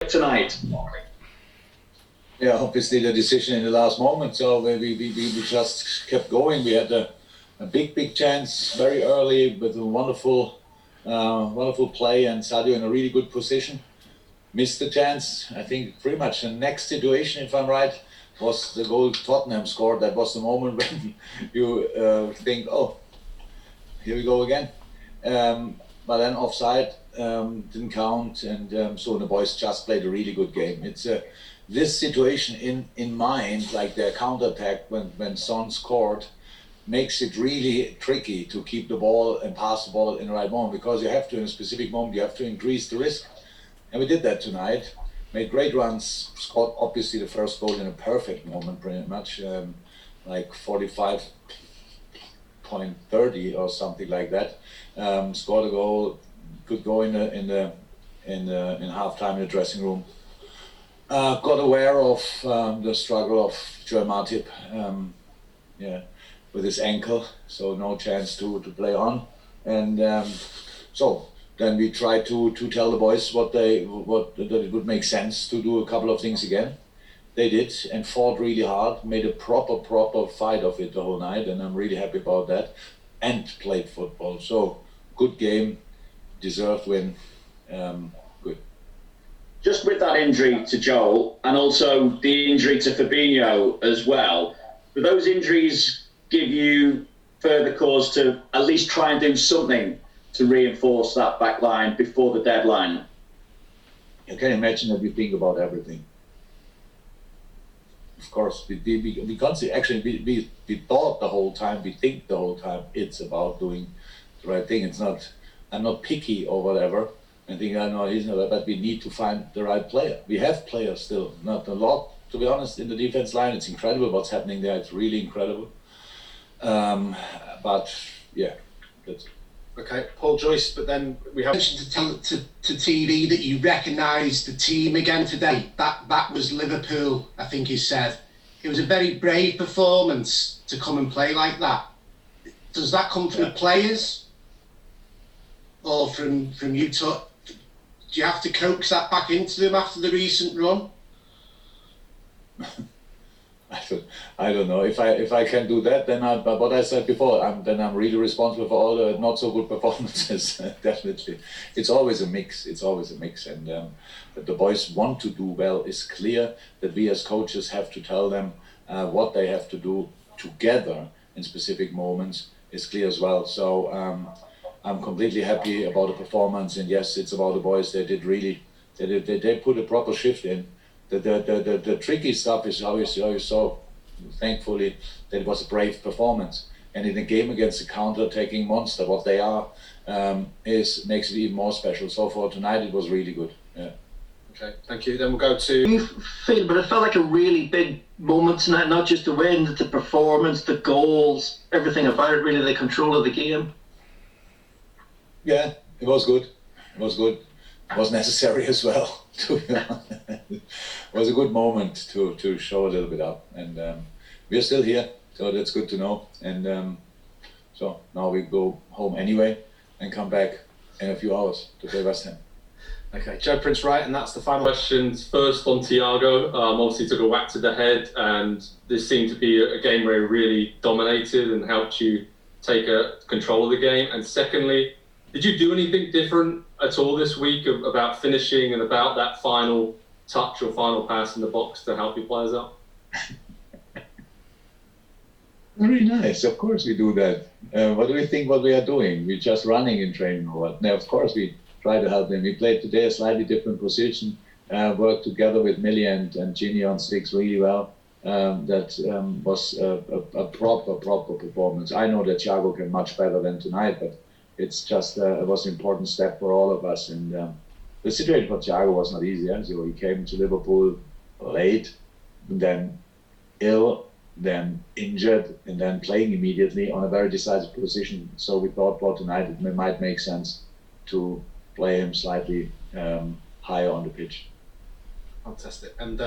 tonight? Yeah, obviously the decision in the last moment. So we just kept going. We had a big chance very early with a wonderful play, and Sadio in a really good position. Missed the chance. I think pretty much the next situation, if I'm right, was the goal Tottenham scored. That was the moment when you think, oh, here we go again. But then offside didn't count, and so the boys just played a really good game. It's this situation in mind, like the counter-attack when Son scored, makes it really tricky to keep the ball and pass the ball in the right moment, because you have to, in a specific moment, you have to increase the risk. And we did that tonight. Made great runs, scored obviously the first goal in a perfect moment, pretty much, like 45.30 or something like that. Scored a goal, could go in halftime in the dressing room. Got aware of the struggle of Joel Matip, with his ankle, so no chance to play on, and so then we tried to tell the boys that it would make sense to do a couple of things again. They did, and fought really hard, made a proper fight of it the whole night, and I'm really happy about that, and played football. So good game, deserved win, good. Just with that injury to Joel, and also the injury to Fabinho as well, do those injuries give you further cause to at least try and do something to reinforce that back line before the deadline? You can imagine that we think about everything. Of course, we constantly, actually, we thought the whole time, we think the whole time, it's about doing the right thing. It's not, I'm not picky or whatever. I think I know he's not, but we need to find the right player. We have players still, not a lot, to be honest, in the defense line. It's incredible what's happening there. It's really incredible. But yeah, that's it. Okay, Paul Joyce, but then we have mentioned to TV that you recognised the team again today. That was Liverpool, I think you said. It was a very brave performance to come and play like that. Does that come from the players or from you? Do you have to coax that back into them after the recent run? I don't know if I can do that. Then but what I said before, I'm really responsible for all the not so good performances. Definitely, it's always a mix. And that the boys want to do well is clear. That we as coaches have to tell them what they have to do together in specific moments is clear as well. So I'm completely happy about the performance. And yes, it's about the boys. They did really. They put a proper shift in. The tricky stuff is obviously how you saw, thankfully, that it was a brave performance. And in a game against a counter-attacking monster, what they are, makes it even more special. So for tonight, it was really good. Yeah. Okay, thank you. Then we'll go to... But it felt like a really big moment tonight, not just the win, the performance, the goals, everything about it, really, the control of the game. Yeah, it was good. It was necessary as well, to be honest. It was a good moment to show a little bit up, and we're still here, so that's good to know. And so now we go home anyway and come back in a few hours to play West Ham. Okay, Joe Prince Wright, and that's the final questions. First on Thiago, obviously took a whack to the head, and this seemed to be a game where he really dominated and helped you take control of the game. And secondly, did you do anything different at all this week about finishing and about that final touch or final pass in the box to help your players out? Very nice. Of course we do that. What do we think what we are doing? We're just running in training or what? No, of course we try to help them. We played today a slightly different position, worked together with Millie and Ginny on sticks really well. That was a proper performance. I know that Thiago can much better than tonight, but it's just it was an important step for all of us. And the situation for Thiago was not easy. So he came to Liverpool late, then ill, then injured, and then playing immediately on a very decisive position. So we thought for tonight it might make sense to play him slightly higher on the pitch. Fantastic. And